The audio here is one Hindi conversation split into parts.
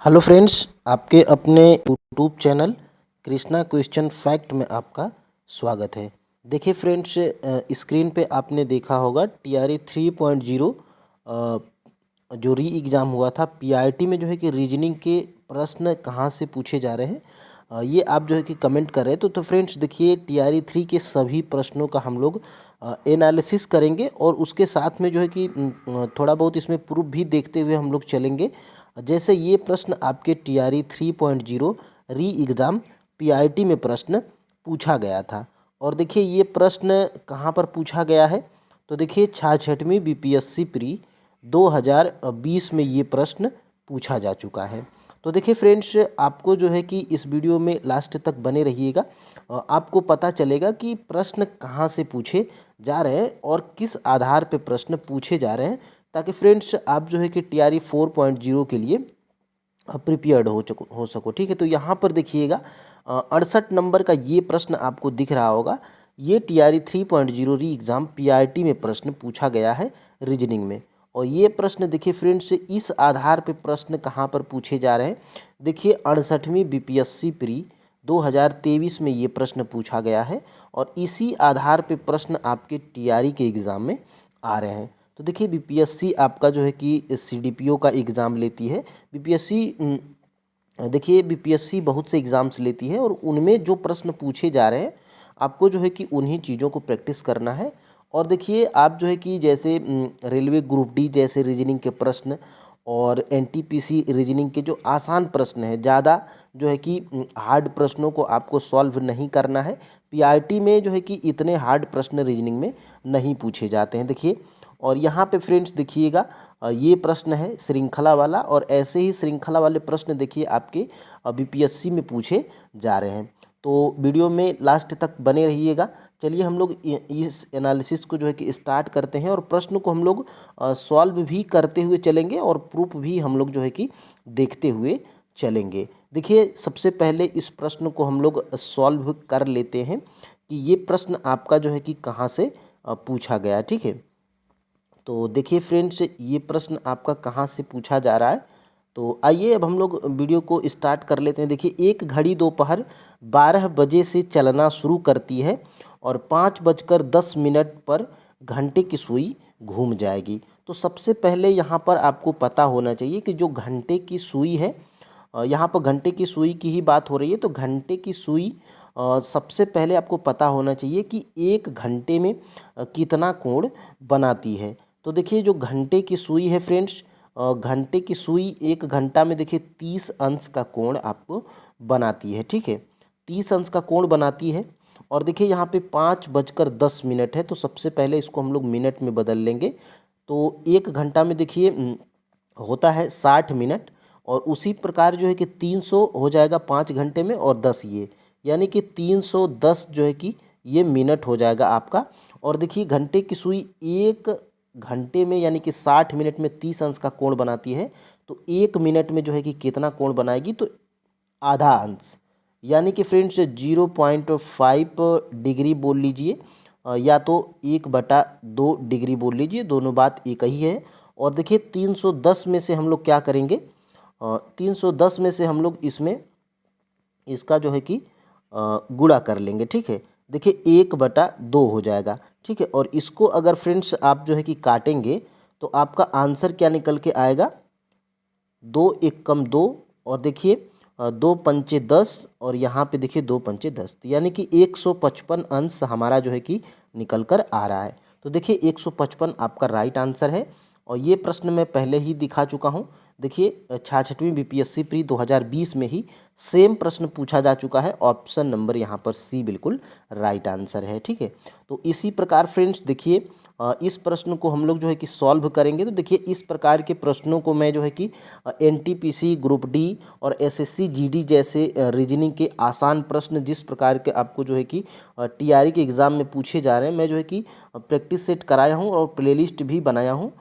हेलो फ्रेंड्स, आपके अपने YouTube channel Krishna question fact में आपका स्वागत है। देखिए फ्रेंड्स, स्क्रीन पे आपने देखा होगा टीआरई 3.0 जो री एग्ज़ाम हुआ था पीआईटी में जो है कि रीजनिंग के प्रश्न कहाँ से पूछे जा रहे हैं, ये आप जो है कि कमेंट कर रहे हैं। तो फ्रेंड्स देखिए, टीआरई 3 के सभी प्रश्नों का हम लोग एनालिसिस करेंगे और उसके साथ में जो है कि थोड़ा बहुत इसमें प्रूफ भी देखते हुए हम लोग चलेंगे। जैसे ये प्रश्न आपके टीआरई 3.0 री एग्ज़ाम पीआईटी में प्रश्न पूछा गया था। और देखिए ये प्रश्न कहाँ पर पूछा गया है, तो देखिए 66वीं बीपीएससी प्री 2020 में ये प्रश्न पूछा जा चुका है। तो देखिए फ्रेंड्स, आपको जो है कि इस वीडियो में लास्ट तक बने रहिएगा। आपको पता चलेगा कि प्रश्न कहाँ से पूछे जा रहे हैं और किस आधार पे प्रश्न पूछे जा रहे हैं, ताकि फ्रेंड्स आप जो है कि टीआरई 4.0 के लिए प्रिपेयर्ड हो सको। ठीक है, तो यहाँ पर देखिएगा 68 नंबर का ये प्रश्न आपको दिख रहा होगा। ये टीआरई 3.0 री एग्ज़ाम पीआईटी में प्रश्न पूछा गया है रीजनिंग में। और ये प्रश्न देखिए फ्रेंड्स, इस आधार पे प्रश्न कहाँ पर पूछे जा रहे हैं। देखिए 68वीं बीपीएससी प्री 2023 में ये प्रश्न पूछा गया है और इसी आधार पे प्रश्न आपके टीआरई के एग्ज़ाम में आ रहे हैं। तो देखिए बीपीएससी आपका जो है कि सीडीपीओ का एग्ज़ाम लेती है। बीपीएससी देखिए बीपीएससी बहुत से एग्ज़ाम्स लेती है और उनमें जो प्रश्न पूछे जा रहे हैं, आपको जो है कि उन्हीं चीज़ों को प्रैक्टिस करना है। और देखिए आप जो है कि जैसे रेलवे ग्रुप डी जैसे रीजनिंग के प्रश्न और एनटीपीसी रीजनिंग के जो आसान प्रश्न हैं, ज़्यादा जो है कि हार्ड प्रश्नों को आपको सॉल्व नहीं करना है। पीआईटी में जो है कि इतने हार्ड प्रश्न रीजनिंग में नहीं पूछे जाते हैं। देखिए, और यहाँ पे फ्रेंड्स देखिएगा, ये प्रश्न है श्रृंखला वाला और ऐसे ही श्रृंखला वाले प्रश्न देखिए आपके बीपीएससी में पूछे जा रहे हैं। तो वीडियो में लास्ट तक बने रहिएगा। चलिए हम लोग इस एनालिसिस को जो है कि स्टार्ट करते हैं और प्रश्न को हम लोग सॉल्व भी करते हुए चलेंगे और प्रूफ भी हम लोग जो है कि देखते हुए चलेंगे। देखिए सबसे पहले इस प्रश्न को हम लोग सॉल्व कर लेते हैं कि ये प्रश्न आपका जो है कि कहाँ से पूछा गया। ठीक है, तो देखिए फ्रेंड्स, ये प्रश्न आपका कहाँ से पूछा जा रहा है। तो आइए अब हम लोग वीडियो को स्टार्ट कर लेते हैं। देखिए, एक घड़ी दोपहर 12 बजे से चलना शुरू करती है और 5:10 पर घंटे की सुई घूम जाएगी। तो सबसे पहले यहाँ पर आपको पता होना चाहिए कि जो घंटे की सुई है, यहाँ पर घंटे की सुई की ही बात हो रही है। तो घंटे की सुई सबसे पहले आपको पता होना चाहिए कि एक घंटे में कितना कोण बनाती है। तो देखिए जो घंटे की सुई है फ्रेंड्स, घंटे की सुई एक घंटा में देखिए 30 अंश का कोण आपको बनाती है। ठीक है, 30 अंश का कोण बनाती है। और देखिए यहाँ पे 5:10 है, तो सबसे पहले इसको हम लोग मिनट में बदल लेंगे। तो एक घंटा में देखिए होता है 60 मिनट और उसी प्रकार जो है कि 300 हो जाएगा 5 घंटे में और 10 ये, यानी कि 310 जो है कि ये मिनट हो जाएगा आपका। और देखिए घंटे की सुई एक घंटे में यानी कि 60 मिनट में 30 अंश का कोण बनाती है। तो एक मिनट में जो है कि कितना कोण बनाएगी, तो आधा अंश, यानी कि फ्रेंड्स 0.5 डिग्री बोल लीजिए, या तो 1/2 डिग्री बोल लीजिए, दोनों बात एक ही है। और देखिए 310 में से हम लोग क्या करेंगे, 310 में से हम लोग इसमें इसका जो है कि गुणा कर लेंगे। ठीक है, देखिए 1/2 हो जाएगा। ठीक है, और इसको अगर फ्रेंड्स आप जो है कि काटेंगे तो आपका आंसर क्या निकल के आएगा, 2 × 2 और देखिए 2×5 = 10 और यहाँ पे देखिए 2×5 = 10, यानी कि 155 अंश हमारा जो है कि निकल कर आ रहा है। तो देखिए 155 आपका राइट आंसर है। और ये प्रश्न मैं पहले ही दिखा चुका हूँ। देखिए 66वीं बीपीएससी प्री 2020 में ही सेम प्रश्न पूछा जा चुका है। ऑप्शन नंबर यहाँ पर सी बिल्कुल राइट आंसर है। ठीक है, तो इसी प्रकार फ्रेंड्स देखिए इस प्रश्न को हम लोग जो है कि सॉल्व करेंगे। तो देखिए इस प्रकार के प्रश्नों को मैं जो है कि एनटीपीसी ग्रुप डी और एसएससी जीडी जैसे रीजनिंग के आसान प्रश्न जिस प्रकार के आपको जो है कि टीआरई के एग्ज़ाम में पूछे जा रहे हैं, मैं जो है कि प्रैक्टिस सेट कराया हूँ और प्लेलिस्ट भी बनाया हूँ।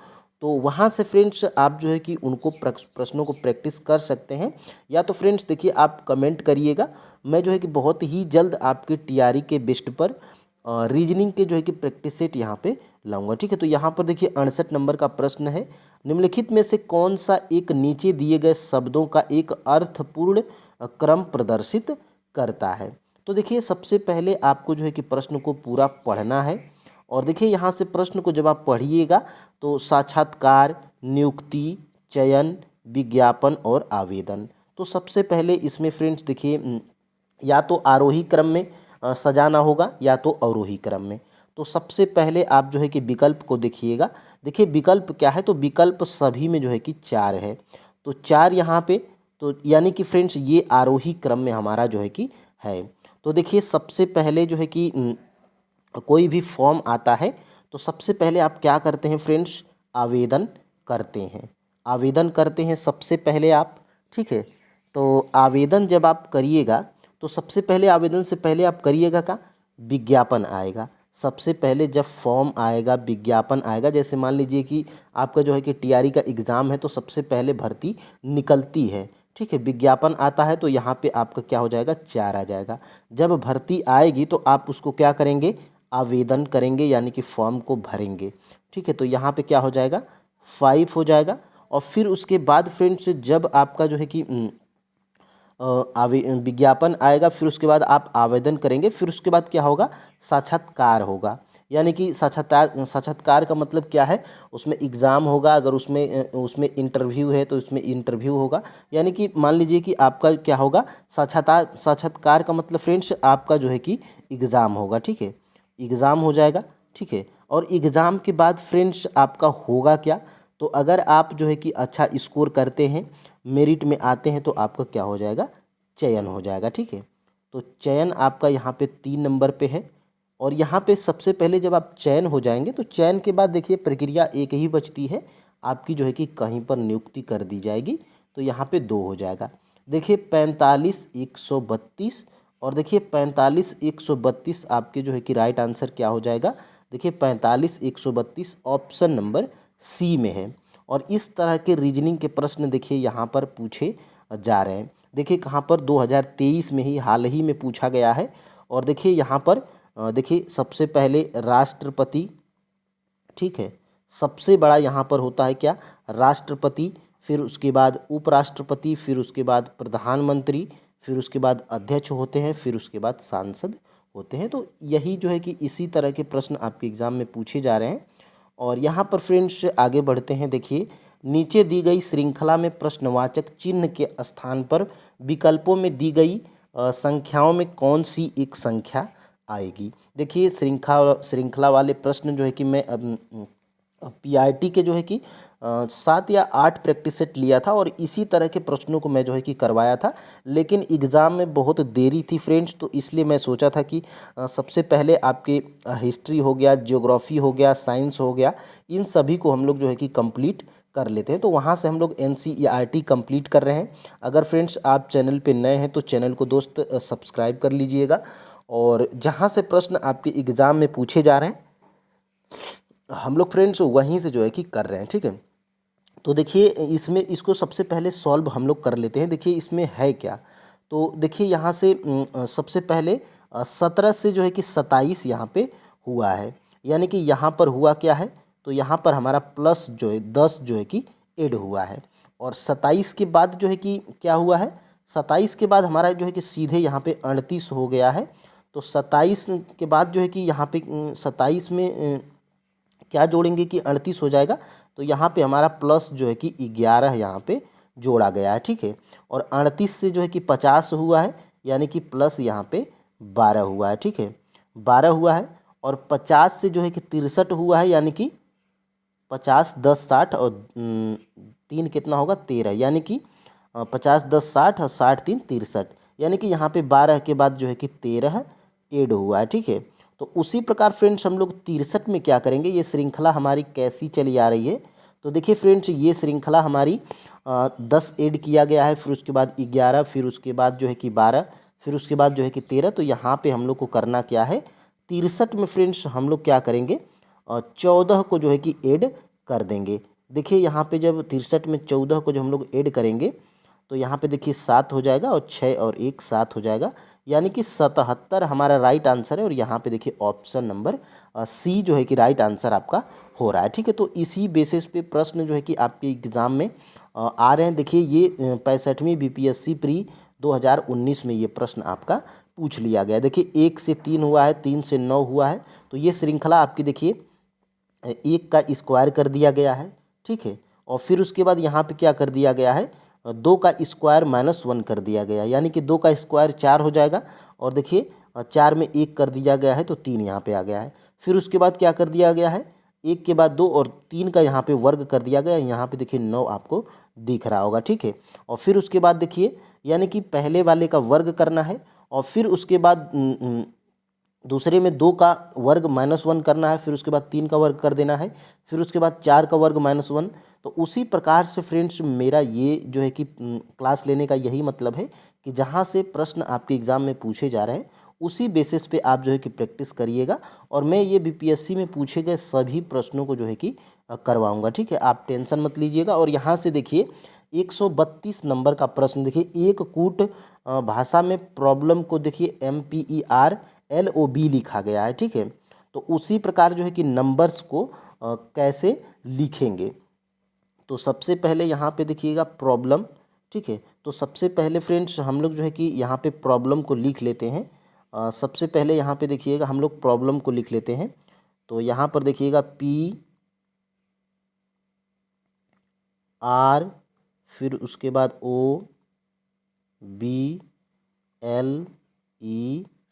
तो वहाँ से फ्रेंड्स आप जो है कि उनको प्रश्नों को प्रैक्टिस कर सकते हैं। या तो फ्रेंड्स देखिए आप कमेंट करिएगा, मैं जो है कि बहुत ही जल्द आपके टीआरई के बेस्ट पर रीजनिंग के जो है कि प्रैक्टिस सेट यहाँ पे लाऊंगा। ठीक है, तो यहाँ पर देखिए 68 नंबर का प्रश्न है, निम्नलिखित में से कौन सा एक नीचे दिए गए शब्दों का एक अर्थपूर्ण क्रम प्रदर्शित करता है। तो देखिए सबसे पहले आपको जो है कि प्रश्न को पूरा पढ़ना है और देखिए यहाँ से प्रश्न को जब आप पढ़िएगा तो साक्षात्कार, नियुक्ति, चयन, विज्ञापन और आवेदन। तो सबसे पहले इसमें फ्रेंड्स देखिए या तो आरोही क्रम में सजाना होगा या तो अवरोही क्रम में। तो सबसे पहले आप जो है कि विकल्प को देखिएगा। देखिए विकल्प क्या है, तो विकल्प सभी में जो है कि 4 है, तो 4 यहाँ पे, तो यानी कि फ्रेंड्स ये आरोही क्रम में हमारा जो है कि है। तो देखिए सबसे पहले जो है कि कोई भी फॉर्म आता है तो सबसे पहले आप क्या करते हैं फ्रेंड्स, आवेदन करते हैं। आवेदन करते हैं सबसे पहले आप। ठीक है, तो आवेदन जब आप करिएगा तो सबसे पहले आवेदन से पहले आप करिएगा का विज्ञापन आएगा। सबसे पहले जब फॉर्म आएगा, विज्ञापन आएगा, जैसे मान लीजिए कि आपका जो है कि टीआरई का एग्ज़ाम है तो सबसे पहले भर्ती निकलती है। ठीक है, विज्ञापन आता है तो यहाँ पे आपका क्या हो जाएगा, 4 आ जाएगा। जब भर्ती आएगी तो आप उसको क्या करेंगे, आवेदन करेंगे यानी कि फॉर्म को भरेंगे। ठीक है, तो यहाँ पे क्या हो जाएगा, 5 हो जाएगा। और फिर उसके बाद फ्रेंड्स जब आपका जो है कि विज्ञापन आएगा, फिर उसके बाद आप आवेदन करेंगे, फिर उसके बाद क्या होगा, साक्षात्कार होगा। यानी कि साक्षात्कार का मतलब क्या है, उसमें एग्ज़ाम होगा, अगर उसमें इंटरव्यू है तो उसमें इंटरव्यू होगा। यानी कि मान लीजिए कि आपका क्या होगा, साक्षात्कार का मतलब फ्रेंड्स आपका जो है कि एग्ज़ाम होगा। ठीक है, एग्ज़ाम हो जाएगा। ठीक है, और एग्ज़ाम के बाद फ्रेंड्स आपका होगा क्या, तो अगर आप जो है कि अच्छा स्कोर करते हैं, मेरिट में आते हैं, तो आपका क्या हो जाएगा, चयन हो जाएगा। ठीक है, तो चयन आपका यहाँ पे 3 नंबर पे है। और यहाँ पे सबसे पहले जब आप चयन हो जाएंगे तो चयन के बाद देखिए प्रक्रिया एक ही बचती है, आपकी जो है कि कहीं पर नियुक्ति कर दी जाएगी, तो यहाँ पे 2 हो जाएगा। देखिए 45,132 और देखिए 45,132 आपके जो है कि राइट आंसर क्या हो जाएगा, देखिए 45,132 ऑप्शन नंबर सी में है। और इस तरह के रीजनिंग के प्रश्न देखिए यहाँ पर पूछे जा रहे हैं। देखिए कहाँ पर 2023 में ही हाल ही में पूछा गया है। और देखिए यहाँ पर देखिए सबसे पहले राष्ट्रपति, ठीक है, सबसे बड़ा यहाँ पर होता है क्या, राष्ट्रपति, फिर उसके बाद उपराष्ट्रपति, फिर उसके बाद प्रधानमंत्री, फिर उसके बाद अध्यक्ष होते हैं, फिर उसके बाद सांसद होते हैं। तो यही जो है कि इसी तरह के प्रश्न आपके एग्ज़ाम में पूछे जा रहे हैं। और यहाँ पर फ्रेंड्स आगे बढ़ते हैं। देखिए नीचे दी गई श्रृंखला में प्रश्नवाचक चिन्ह के स्थान पर विकल्पों में दी गई संख्याओं में कौन सी एक संख्या आएगी। देखिए श्रृंखला वाले प्रश्न जो है कि मैं पीआईटी के जो है कि 7 या 8 प्रैक्टिस सेट लिया था और इसी तरह के प्रश्नों को मैं जो है कि करवाया था, लेकिन एग्ज़ाम में बहुत देरी थी फ्रेंड्स, तो इसलिए मैं सोचा था कि सबसे पहले आपके हिस्ट्री हो गया, ज्योग्राफी हो गया, साइंस हो गया, इन सभी को हम लोग जो है कि कंप्लीट कर लेते हैं। तो वहाँ से हम लोग एनसीईआरटी कंप्लीट कर रहे हैं। अगर फ्रेंड्स आप चैनल पे नए हैं तो चैनल को दोस्त सब्सक्राइब कर लीजिएगा। और जहाँ से प्रश्न आपके एग्ज़ाम में पूछे जा रहे हैं हम लोग फ्रेंड्स वहीं से जो है कि कर रहे हैं। ठीक है, तो देखिए इसमें इसको सबसे पहले सॉल्व हम लोग कर लेते हैं। देखिए इसमें है क्या, तो देखिए यहाँ से सबसे पहले 17 से जो है कि 27 यहाँ पे हुआ है, यानी कि यहाँ पर हुआ क्या है, तो यहाँ पर हमारा प्लस जो है 10 जो है कि ऐड हुआ है। और 27 के बाद जो है कि क्या हुआ है, 27 के बाद हमारा जो है कि सीधे यहाँ पे 38 हो गया है। तो 27 के बाद जो है कि यहाँ पे 27 में क्या जोड़ेंगे कि 38 हो जाएगा, तो यहाँ पे हमारा प्लस जो है कि 11 यहाँ पे जोड़ा गया है। ठीक है, और 38 से जो है कि 50 हुआ है, यानी कि प्लस यहाँ पे 12 हुआ है। ठीक है, 12 हुआ है। और 50 से जो है कि 63 हुआ है, यानी कि 50 10 60 और 3 कितना होगा 13, यानी कि 50 10 60 और 60 3 63, यानी कि यहाँ पे 12 के बाद जो है कि 13 ऐड हुआ है। ठीक है, तो उसी प्रकार फ्रेंड्स हम लोग 63 में क्या करेंगे, ये श्रृंखला हमारी कैसी चली आ रही है, तो देखिए फ्रेंड्स ये श्रृंखला हमारी 10 ऐड किया गया है, फिर उसके बाद 11, फिर उसके बाद जो है कि 12, फिर उसके बाद जो है कि 13। तो यहाँ पे हम लोग को करना क्या है, 63 में फ्रेंड्स हम लोग क्या करेंगे, 14 को जो है कि ऐड कर देंगे। देखिए यहाँ पे जब 63 में 14 को जब हम लोग ऐड करेंगे तो यहाँ पे देखिए 7 हो जाएगा और 6 और 1 7 हो जाएगा, यानी कि 77 हमारा राइट आंसर है। और यहाँ पे देखिए ऑप्शन नंबर सी जो है कि राइट आंसर आपका हो रहा है। ठीक है, तो इसी बेसिस पे प्रश्न जो है कि आपके एग्ज़ाम में आ रहे हैं। देखिए ये 65वीं बीपीएससी प्री 2019 में ये प्रश्न आपका पूछ लिया गया है। देखिए 1 से 3 हुआ है, 3 से 9 हुआ है, तो ये श्रृंखला आपकी देखिए 1 का स्क्वायर कर दिया गया है। ठीक है, और फिर उसके बाद यहाँ पे क्या कर दिया गया है, 2 का स्क्वायर -1 कर दिया गया है, यानी कि 2 का स्क्वायर 4 हो जाएगा। और देखिए 4 में 1 कर दिया गया है तो 3 यहाँ पे आ गया है। फिर उसके बाद क्या कर दिया गया है, 1 के बाद 2 और 3 का यहाँ पे वर्ग कर दिया गया है। यहाँ पे देखिए 9 आपको दिख रहा होगा। ठीक है, और फिर उसके बाद देखिए यानी कि पहले वाले का वर्ग करना है, और फिर उसके बाद दूसरे में 2 का वर्ग -1 करना है, फिर उसके बाद 3 का वर्ग कर देना है, फिर उसके बाद 4 का वर्ग -1। तो उसी प्रकार से फ्रेंड्स मेरा ये जो है कि क्लास लेने का यही मतलब है कि जहाँ से प्रश्न आपके एग्ज़ाम में पूछे जा रहे हैं उसी बेसिस पे आप जो है कि प्रैक्टिस करिएगा, और मैं ये बीपीएससी में पूछे गए सभी प्रश्नों को जो है कि करवाऊँगा। ठीक है, आप टेंशन मत लीजिएगा। और यहाँ से देखिए 132 नंबर का प्रश्न, देखिए एक कूट भाषा में प्रॉब्लम को देखिए MERLOB लिखा गया है। ठीक है, तो उसी प्रकार जो है कि नंबर्स को कैसे लिखेंगे, तो सबसे पहले यहाँ पे देखिएगा प्रॉब्लम। ठीक है, तो सबसे पहले फ्रेंड्स हम लोग जो है कि यहाँ पे प्रॉब्लम को लिख लेते हैं। सबसे पहले यहाँ पे देखिएगा हम लोग प्रॉब्लम को लिख लेते हैं। तो यहाँ पर देखिएगा PR, फिर उसके बाद OBLE,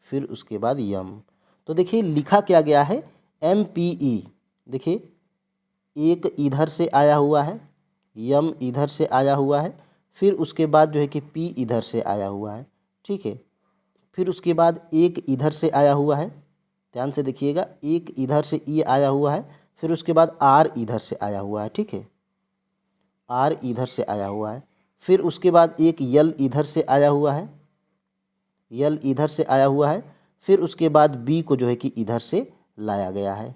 फिर उसके बाद M। तो देखिए लिखा क्या गया है, MPE। देखिए एक इधर से आया हुआ है, M इधर से आया हुआ है, फिर उसके बाद जो है कि P इधर से आया हुआ है। ठीक है, फिर उसके बाद एक इधर से आया हुआ है, ध्यान से देखिएगा, एक इधर से E आया हुआ है, फिर उसके बाद R इधर से आया हुआ है। ठीक है, R इधर से आया हुआ है, फिर उसके बाद एक L इधर से आया हुआ है, L इधर से आया हुआ है, फिर उसके बाद B को जो है कि इधर से लाया गया है।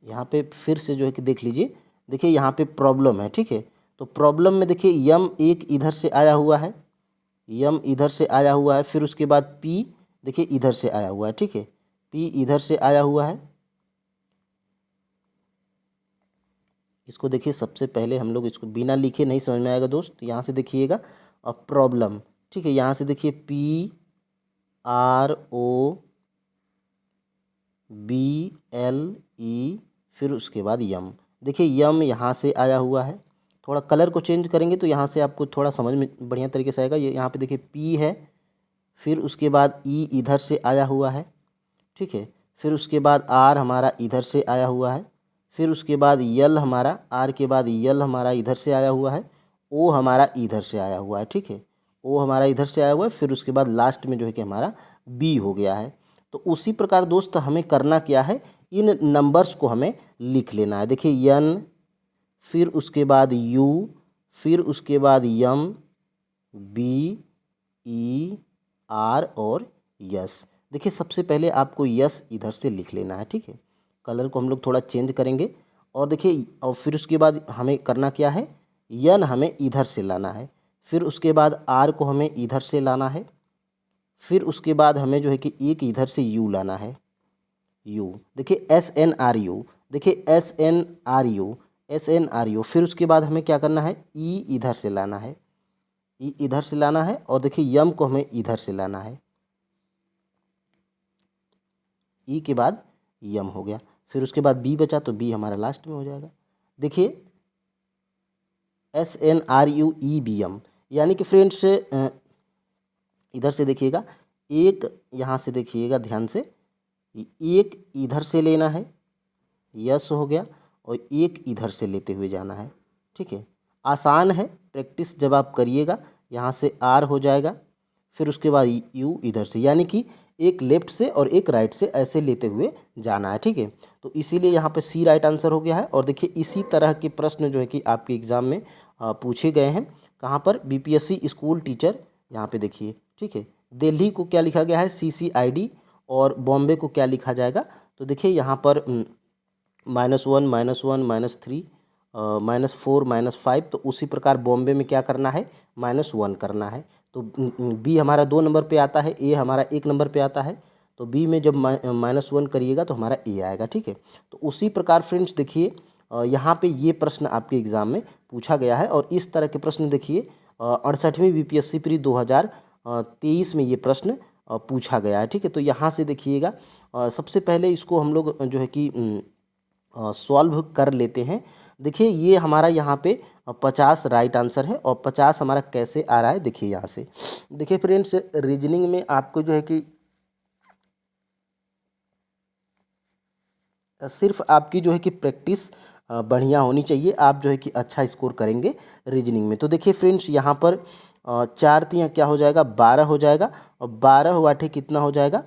यहाँ पे फिर से जो है कि देख लीजिए, देखिए यहाँ पे प्रॉब्लम है। ठीक है, तो प्रॉब्लम में देखिए M एक इधर से आया हुआ है, M इधर से आया हुआ है, फिर उसके बाद P देखिए इधर से आया हुआ है। ठीक है, P इधर से आया हुआ है। इसको देखिए सबसे पहले हम लोग इसको बिना लिखे नहीं समझ में आएगा दोस्त, यहाँ से देखिएगा अब प्रॉब्लम। ठीक है, यहाँ से देखिए PROBLE, फिर उसके बाद M। देखिए M यहाँ से आया हुआ है, थोड़ा कलर को चेंज करेंगे तो यहाँ से आपको थोड़ा समझ में बढ़िया तरीके से आएगा। ये यहाँ पे देखिए P है, फिर उसके बाद E इधर से आया हुआ है। ठीक है, फिर उसके बाद R हमारा इधर से आया हुआ है, फिर उसके बाद L हमारा, R के बाद L हमारा इधर से आया हुआ है, O हमारा इधर से आया हुआ है। ठीक है, O हमारा इधर से आया हुआ है, फिर उसके बाद लास्ट में जो है कि हमारा B हो गया है। तो उसी प्रकार दोस्त हमें करना क्या है, इन नंबर्स को हमें लिख लेना है। देखिए N, फिर उसके बाद U, फिर उसके बाद M, B, E, R और S। देखिए सबसे पहले आपको यस इधर से लिख लेना है। ठीक है, कलर को हम लोग थोड़ा चेंज करेंगे, और देखिए और फिर उसके बाद हमें करना क्या है, यन हमें इधर से लाना है, फिर उसके बाद आर को हमें इधर से लाना है, फिर उसके बाद हमें जो है कि एक इधर से यू लाना है, यू। देखिए SNRU, देखिए SNRU, फिर उसके बाद हमें क्या करना है, ई इधर से लाना है, ई इधर से लाना है, और देखिए यम को हमें इधर से लाना है, ई के बाद यम हो गया, फिर उसके बाद बी बचा तो बी हमारा लास्ट में हो जाएगा। देखिए SNRUEBM, यानी कि फ्रेंड्स इधर से देखिएगा, एक यहाँ से देखिएगा ध्यान से, एक इधर से लेना है, यस हो गया, और एक इधर से लेते हुए जाना है। ठीक है, आसान है, प्रैक्टिस जब आप करिएगा, यहाँ से आर हो जाएगा, फिर उसके बाद यू इधर से, यानी कि एक लेफ्ट से और एक राइट से ऐसे लेते हुए जाना है। ठीक है, तो इसीलिए यहाँ पे सी राइट आंसर हो गया है। और देखिए इसी तरह के प्रश्न जो है कि आपके एग्ज़ाम में पूछे गए हैं, कहाँ पर, बीपीएससी स्कूल टीचर, यहाँ पे देखिए। ठीक है, दिल्ली को क्या लिखा गया है, CCID, और बॉम्बे को क्या लिखा जाएगा, तो देखिए यहाँ पर -1 -1 -3 -4 -5। तो उसी प्रकार बॉम्बे में क्या करना है, -1 करना है। तो बी हमारा 2 नंबर पे आता है, ए हमारा 1 नंबर पे आता है। तो बी में जब -1 करिएगा तो हमारा ए आएगा, ठीक है। तो उसी प्रकार फ्रेंड्स देखिए यहाँ पे ये प्रश्न आपके एग्ज़ाम में पूछा गया है और इस तरह के प्रश्न देखिए 68वीं बीपीएससी प्री 2023 में ये प्रश्न पूछा गया है, ठीक है। तो यहाँ से देखिएगा सबसे पहले इसको हम लोग जो है कि सॉल्व कर लेते हैं। देखिए ये हमारा यहाँ पे 50 राइट आंसर है और 50 हमारा कैसे आ रहा है देखिए यहाँ से। देखिए फ्रेंड्स रीजनिंग में आपको जो है कि सिर्फ आपकी जो है कि प्रैक्टिस बढ़िया होनी चाहिए, आप जो है कि अच्छा स्कोर करेंगे रीजनिंग में। तो देखिए फ्रेंड्स यहाँ पर 4 तियाँ क्या हो जाएगा, 12 हो जाएगा और 12 वाठे कितना हो जाएगा,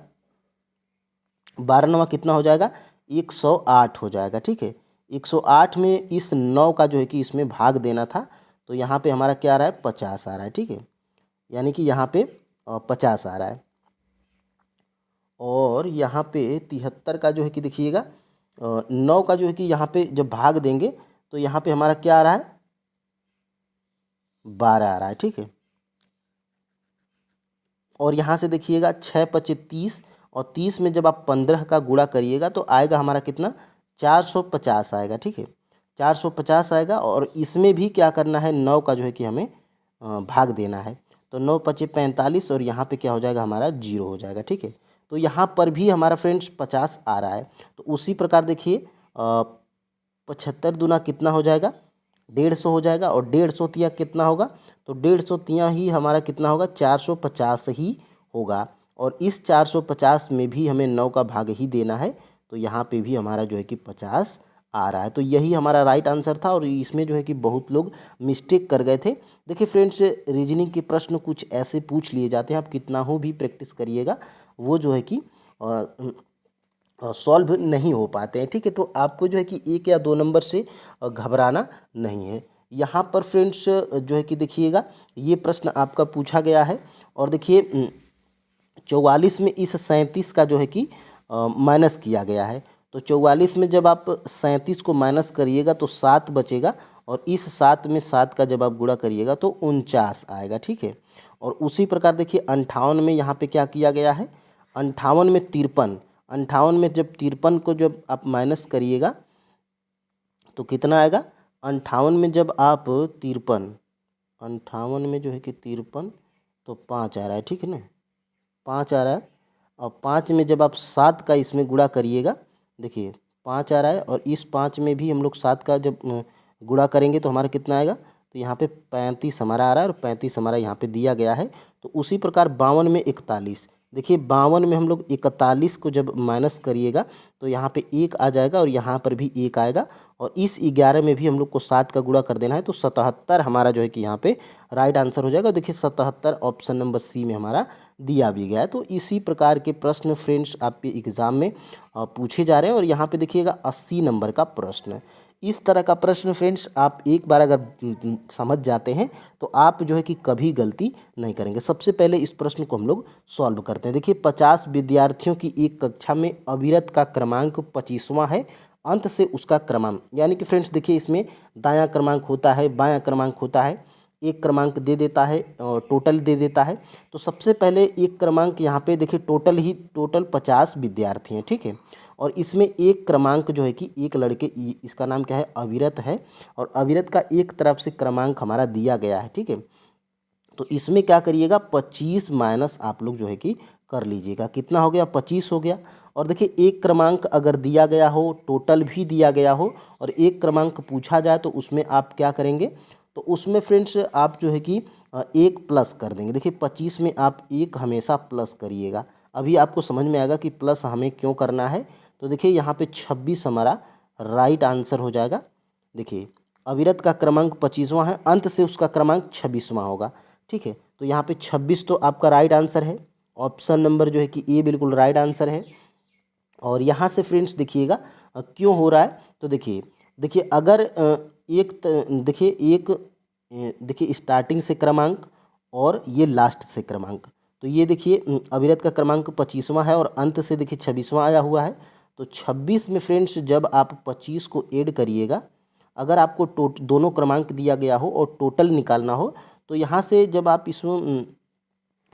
12 नवा कितना हो जाएगा, 108 हो जाएगा, ठीक है। 108 में इस 9 का जो है कि इसमें भाग देना था, तो यहाँ पे हमारा क्या आ रहा है, 50 आ रहा है, ठीक है। यानी कि यहाँ पे 50 आ रहा है और यहाँ पे 73 का जो है कि देखिएगा 9 का जो है कि यहाँ पे जब भाग देंगे तो यहाँ पे हमारा क्या आ रहा है, 12 आ रहा है, ठीक है। और यहाँ से देखिएगा 6 पचे 30 और 30 में जब आप 15 का गुणा करिएगा तो आएगा हमारा कितना, 450 आएगा, ठीक है। 450 आएगा और इसमें भी क्या करना है, 9 का जो है कि हमें भाग देना है। तो 9 पचे 45 और यहाँ पे क्या हो जाएगा, हमारा 0 हो जाएगा, ठीक है। तो यहाँ पर भी हमारा फ्रेंड्स 50 आ रहा है। तो उसी प्रकार देखिए 75 दूना कितना हो जाएगा, 150 हो जाएगा और 150 तिया कितना होगा, तो 150 तिया ही हमारा कितना होगा, 450 ही होगा। और इस 450 में भी हमें 9 का भाग ही देना है, तो यहाँ पे भी हमारा जो है कि 50 आ रहा है। तो यही हमारा राइट आंसर था और इसमें जो है कि बहुत लोग मिस्टेक कर गए थे। देखिए फ्रेंड्स रीजनिंग के प्रश्न कुछ ऐसे पूछ लिए जाते हैं, आप कितना हो भी प्रैक्टिस करिएगा वो जो है कि सॉल्व नहीं हो पाते हैं, ठीक है। तो आपको जो है कि 1 या 2 नंबर से घबराना नहीं है। यहाँ पर फ्रेंड्स जो है कि देखिएगा ये प्रश्न आपका पूछा गया है और देखिए 44 में इस 37 का जो है कि माइनस किया गया है। तो 44 में जब आप 37 को माइनस करिएगा तो 7 बचेगा और इस 7 में 7 का जब आप गुणा करिएगा तो 49 आएगा, ठीक है। और उसी प्रकार देखिए 58 में यहाँ पे क्या किया गया है, 58 में 53, 58 में जब 53 को जब आप माइनस करिएगा तो कितना आएगा, 58 में जब आप 53, 58 में जो है कि 53 तो 5 आ रहा है, ठीक है ना, 5 आ रहा है। और 5 में जब आप 7 का इसमें गुणा करिएगा, देखिए 5 आ रहा है और इस 5 में भी हम लोग 7 का जब गुणा करेंगे तो हमारा कितना आएगा, तो यहाँ पे 35 हमारा आ रहा है और 35 हमारा यहाँ पे दिया गया है। तो उसी प्रकार 52 में 41, देखिए 52 में हम लोग 41 को जब माइनस करिएगा तो यहाँ पे 1 आ जाएगा और यहाँ पर भी 1 आएगा और इस 11 में भी हम लोग को 7 का गुणा कर देना है, तो 77 हमारा जो है कि यहाँ पे राइट आंसर हो जाएगा। देखिए 77 ऑप्शन नंबर सी में हमारा दिया भी गया है। तो इसी प्रकार के प्रश्न फ्रेंड्स आपके एग्ज़ाम में पूछे जा रहे हैं और यहाँ पे देखिएगा 80 नंबर का प्रश्न। इस तरह का प्रश्न फ्रेंड्स आप एक बार अगर समझ जाते हैं तो आप जो है कि कभी गलती नहीं करेंगे। सबसे पहले इस प्रश्न को हम लोग सॉल्व करते हैं। देखिए 50 विद्यार्थियों की एक कक्षा में अविरत का क्रमांक 25वां है, अंत से उसका क्रमांक, यानी कि फ्रेंड्स देखिए इसमें दायां क्रमांक होता है, बायां क्रमांक होता है, एक क्रमांक दे देता है और टोटल दे देता है। तो सबसे पहले एक क्रमांक यहाँ पे देखिए टोटल 50 विद्यार्थी हैं, ठीक है। और इसमें एक क्रमांक जो है कि एक लड़के, इसका नाम क्या है, अविरत है और अविरत का एक तरफ से क्रमांक हमारा दिया गया है, ठीक है। तो इसमें क्या करिएगा, 25 माइनस आप लोग जो है कि कर लीजिएगा, कितना हो गया, 25 हो गया। और देखिए एक क्रमांक अगर दिया गया हो, टोटल भी दिया गया हो और एक क्रमांक पूछा जाए तो उसमें आप क्या करेंगे, तो उसमें फ्रेंड्स आप जो है कि एक प्लस कर देंगे। देखिए 25 में आप एक हमेशा प्लस करिएगा, अभी आपको समझ में आएगा कि प्लस हमें क्यों करना है। तो देखिए यहाँ पे 26 हमारा राइट आंसर हो जाएगा। देखिए अविरत का क्रमांक 25वां है, अंत से उसका क्रमांक 26वां होगा, ठीक है। तो यहाँ पे 26 तो आपका राइट आंसर है, ऑप्शन नंबर जो है कि ए बिल्कुल राइट आंसर है। और यहाँ से फ्रेंड्स देखिएगा क्यों हो रहा है, तो देखिए अगर देखिए स्टार्टिंग से क्रमांक और ये लास्ट से क्रमांक, तो ये देखिए अविरत का क्रमांक 25वां है और अंत से देखिए 26वां आया हुआ है। तो 26 में फ्रेंड्स जब आप 25 को ऐड करिएगा, अगर आपको दोनों क्रमांक दिया गया हो और टोटल निकालना हो, तो यहाँ से जब आप इसमें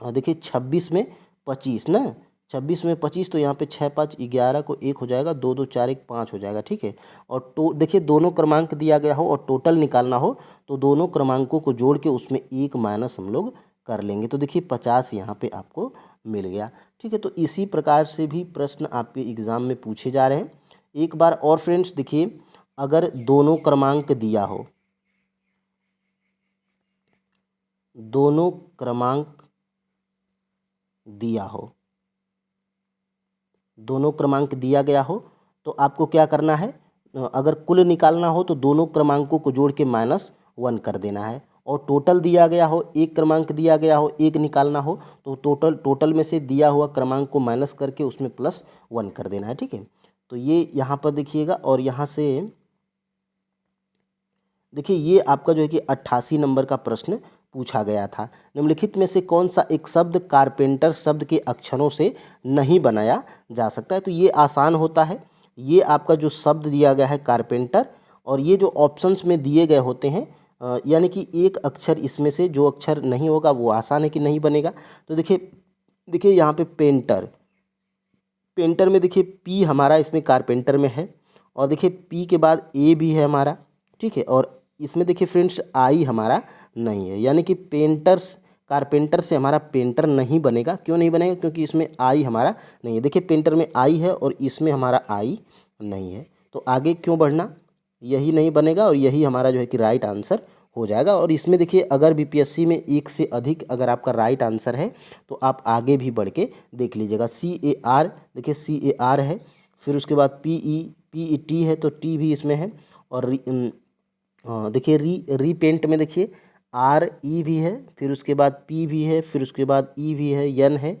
देखिए 26 में 25 ना, 26 में 25, तो यहाँ पे 6 5 11 को 1 हो जाएगा, 2 2 4 1 5 हो जाएगा, ठीक है। और देखिए दोनों क्रमांक दिया गया हो और टोटल निकालना हो, तो दोनों क्रमांकों को जोड़ के उसमें 1 माइनस हम लोग कर लेंगे, तो देखिए 50 यहाँ पे आपको मिल गया, ठीक है। तो इसी प्रकार से भी प्रश्न आपके एग्ज़ाम में पूछे जा रहे हैं। एक बार और फ्रेंड्स देखिए, अगर दोनों क्रमांक दिया हो, दोनों क्रमांक दिया हो, दोनों क्रमांक दिया गया हो, तो आपको क्या करना है, अगर कुल निकालना हो तो दोनों क्रमांकों को जोड़ के -1 कर देना है। और टोटल दिया गया हो, एक क्रमांक दिया गया हो, एक निकालना हो, तो टोटल में से दिया हुआ क्रमांक को माइनस करके उसमें +1 कर देना है, ठीक है। तो ये यहाँ पर देखिएगा, और यहाँ से देखिए ये आपका जो है कि 88 नंबर का प्रश्न पूछा गया था। निम्नलिखित में से कौन सा एक शब्द कारपेंटर शब्द के अक्षरों से नहीं बनाया जा सकता है? तो ये आसान होता है। ये आपका जो शब्द दिया गया है कारपेंटर, और ये जो ऑप्शंस में दिए गए होते हैं, यानी कि एक अक्षर इसमें से जो अक्षर नहीं होगा वो आसान है कि नहीं बनेगा। तो देखिए यहाँ पे पेंटर, पेंटर में देखिए पी हमारा इसमें कारपेंटर में है, और देखिए पी के बाद ए भी है हमारा, ठीक है। और इसमें देखिए फ्रेंड्स आई हमारा नहीं है, यानी कि कारपेंटर से हमारा पेंटर नहीं बनेगा। क्यों नहीं बनेगा? क्योंकि इसमें आई हमारा नहीं है। देखिए पेंटर में आई है और इसमें हमारा आई नहीं है, तो आगे क्यों बढ़ना, यही नहीं बनेगा, और यही हमारा जो है कि राइट आंसर हो जाएगा। और इसमें देखिए अगर बीपीएससी में एक से अधिक अगर आपका राइट आंसर है तो आप आगे भी बढ़ के देख लीजिएगा। CAR, देखिए CAR है, फिर उसके बाद PET है, तो टी भी इसमें है। और देखिए रीपेंट में देखिए RE भी है, फिर उसके बाद P भी है, फिर उसके बाद E भी है, N है,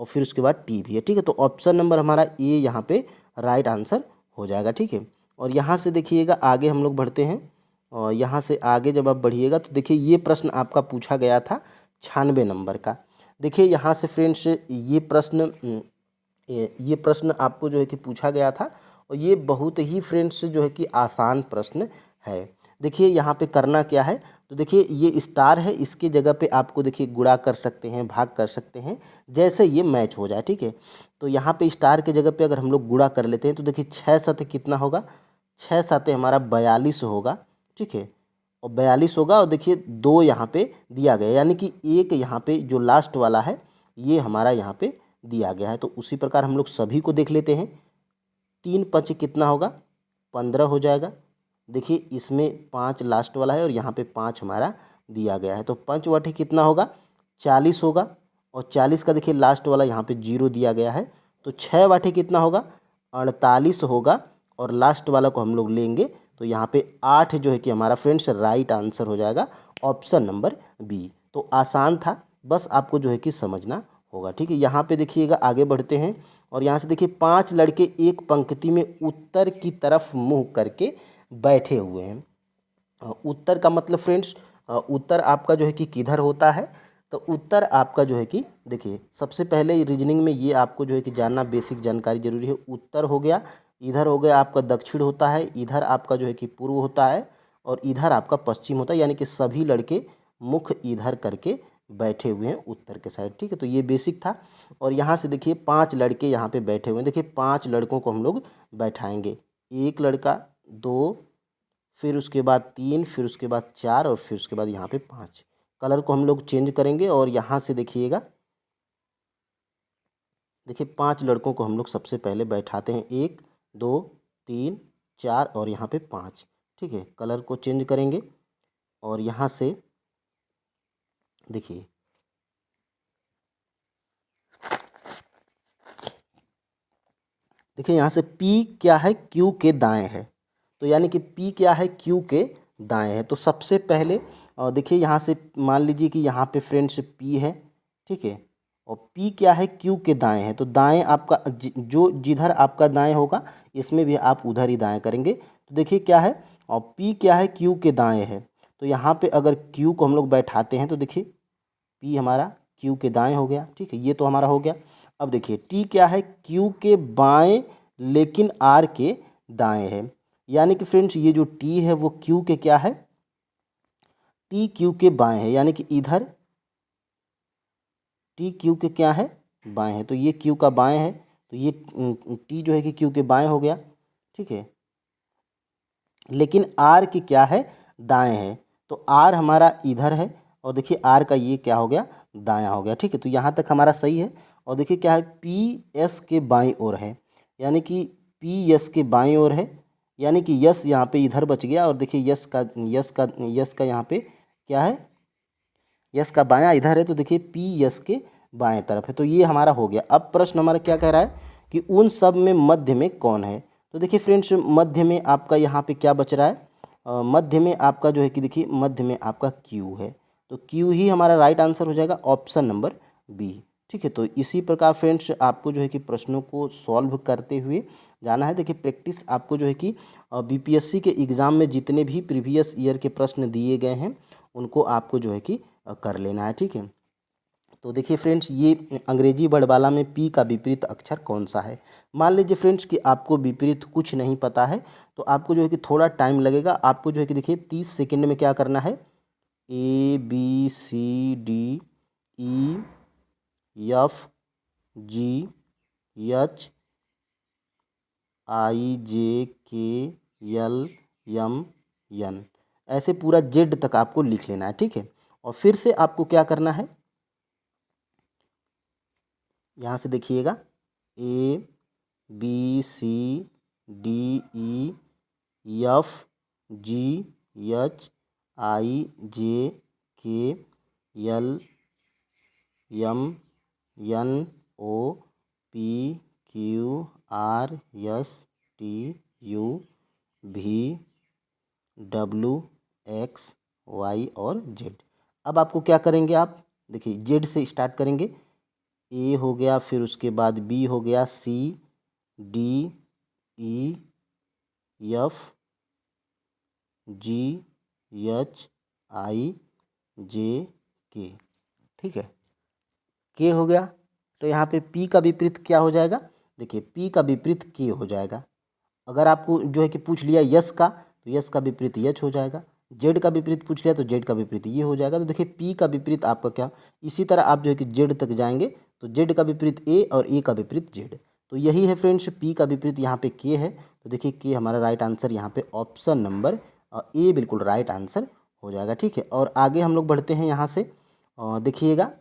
और फिर उसके बाद T भी है, ठीक है। तो ऑप्शन नंबर हमारा ए यहाँ पे राइट आंसर हो जाएगा, ठीक है। और यहाँ से देखिएगा आगे हम लोग बढ़ते हैं, और यहाँ से आगे जब आप बढ़िएगा तो देखिए ये प्रश्न आपका पूछा गया था 96 नंबर का। देखिए यहाँ से फ्रेंड्स ये प्रश्न आपको जो है कि पूछा गया था, और ये बहुत ही फ्रेंड्स जो है कि आसान प्रश्न है। देखिए यहाँ पे करना क्या है, तो देखिए ये स्टार है, इसके जगह पे आपको देखिए गुणा कर सकते हैं, भाग कर सकते हैं, जैसे ये मैच हो जाए, ठीक है। तो यहाँ पे स्टार के जगह पे अगर हम लोग गुणा कर लेते हैं तो देखिए 6 7 कितना होगा, 6 7 हमारा 42 होगा, ठीक है। और 42 होगा, और देखिए 2 यहाँ पे दिया गया, यानी कि एक यहाँ पे जो लास्ट वाला है ये हमारा यहाँ पे दिया गया है। तो उसी प्रकार हम लोग सभी को देख लेते हैं। 3 5 कितना होगा, 15 हो जाएगा। देखिए इसमें 5 लास्ट वाला है और यहाँ पे 5 हमारा दिया गया है, तो 5 वाटे कितना होगा, 40 होगा। और 40 का देखिए लास्ट वाला यहाँ पे 0 दिया गया है, तो 6 वाटे कितना होगा, 48 होगा। और लास्ट वाला को हम लोग लेंगे तो यहाँ पे 8 जो है कि हमारा फ्रेंड्स राइट आंसर हो जाएगा, ऑप्शन नंबर बी। तो आसान था, बस आपको जो है कि समझना होगा, ठीक है। यहाँ पे देखिएगा आगे बढ़ते हैं, और यहाँ से देखिए 5 लड़के एक पंक्ति में उत्तर की तरफ मुँह करके बैठे हुए हैं। उत्तर का मतलब फ्रेंड्स, उत्तर आपका जो है कि किधर होता है, तो उत्तर आपका जो है कि देखिए सबसे पहले रीजनिंग में ये आपको जो है कि जानना बेसिक जानकारी जरूरी है। उत्तर हो गया, इधर हो गया आपका दक्षिण होता है, इधर आपका जो है कि पूर्व होता है, और इधर आपका पश्चिम होता है, यानी कि सभी लड़के मुख इधर करके बैठे हुए हैं उत्तर के साइड, ठीक है। तो ये बेसिक था। और यहाँ से देखिए 5 लड़के यहाँ पे बैठे हुए हैं, देखिए 5 लड़कों को हम लोग बैठाएंगे, एक लड़का, 2, फिर उसके बाद 3, फिर उसके बाद 4, और फिर उसके बाद यहाँ पे 5। कलर को हम लोग चेंज करेंगे, और यहाँ से देखिएगा, देखिए 5 लड़कों को हम लोग सबसे पहले बैठाते हैं, 1 2 3 4 और यहाँ पे 5, ठीक है। कलर को चेंज करेंगे, और यहाँ से देखिए यहाँ से P क्या है, Q के दाएं है, तो यानी कि P क्या है, Q के दाएं है। तो सबसे पहले देखिए यहाँ से मान लीजिए कि यहाँ पे फ्रेंड्स P है, ठीक है, और P क्या है, Q के दाएं है। तो दाएं आपका जो जिधर आपका दाएं होगा इसमें भी आप उधर ही दाएं करेंगे। तो देखिए क्या है, और P क्या है, Q के दाएं है। तो यहाँ पे अगर Q को हम लोग बैठाते हैं तो देखिए P हमारा Q के दाएं हो गया, ठीक है, ये तो हमारा हो गया। अब देखिए T क्या है, Q के बाएं लेकिन आर के दाएं है। यानी कि फ्रेंड्स ये जो टी है वो क्यू के क्या है, टी क्यू के बाएं है, यानी कि इधर टी क्यू के क्या है, बाएं है। तो ये क्यू का बाएं है, तो ये टी जो है कि क्यू के बाएं हो गया, ठीक है। लेकिन आर की क्या है, दाएं है। तो आर हमारा इधर है और देखिए आर का ये क्या हो गया, दायां हो गया, ठीक है। तो यहाँ तक हमारा सही है। और देखिए क्या है, पी एस के बाईं ओर है, यानी कि पी एस के बाईं ओर है, यानी कि यस यहाँ पे इधर बच गया। और देखिए यस का यहाँ पे क्या है, यस का बायां इधर है, तो देखिए पी यस के बाएं तरफ है। तो ये हमारा हो गया। अब प्रश्न हमारा क्या कह रहा है कि उन सब में मध्य में कौन है। तो देखिए फ्रेंड्स मध्य में आपका यहाँ पे क्या बच रहा है, मध्य में आपका जो है कि देखिए मध्य में आपका क्यू है। तो क्यू ही हमारा राइट आंसर हो जाएगा, ऑप्शन नंबर बी, ठीक है। तो इसी प्रकार फ्रेंड्स आपको जो है कि प्रश्नों को सॉल्व करते हुए जाना है। देखिए प्रैक्टिस आपको जो है कि बीपीएससी के एग्ज़ाम में जितने भी प्रीवियस ईयर के प्रश्न दिए गए हैं उनको आपको जो है कि कर लेना है, ठीक है। तो देखिए फ्रेंड्स ये अंग्रेजी वर्णमाला में पी का विपरीत अक्षर कौन सा है। मान लीजिए फ्रेंड्स कि आपको विपरीत कुछ नहीं पता है, तो आपको जो है कि थोड़ा टाइम लगेगा। आपको जो है कि देखिए 30 सेकंड में क्या करना है, A B C D E F G H I J K L M N, ऐसे पूरा जेड तक आपको लिख लेना है, ठीक है। और फिर से आपको क्या करना है, यहाँ से देखिएगा A B C D E F G H I J K L M N O P Q R S T U V W X Y और जेड। अब आपको क्या करेंगे, आप देखिए जेड से स्टार्ट करेंगे, ए हो गया, फिर उसके बाद बी हो गया, C D E F G H I J K, ठीक है। के हो गया, तो यहाँ पे पी का विपरीत क्या हो जाएगा, देखिए पी का विपरीत के हो जाएगा। अगर आपको जो है कि पूछ लिया यस का, तो यस का विपरीत यच हो जाएगा। जेड का विपरीत पूछ लिया तो जेड का विपरीत ये हो जाएगा। तो देखिए पी का विपरीत आपका क्या, इसी तरह आप जो है कि जेड तक जाएंगे तो जेड का विपरीत ए और ए का विपरीत जेड। तो यही है फ्रेंड्स, पी का विपरीत यहाँ पे के है। तो देखिए के हमारा राइट आंसर यहाँ पे ऑप्शन नंबर ए बिल्कुल राइट आंसर हो जाएगा, ठीक है। और आगे हम लोग बढ़ते हैं यहाँ से, देखिएगा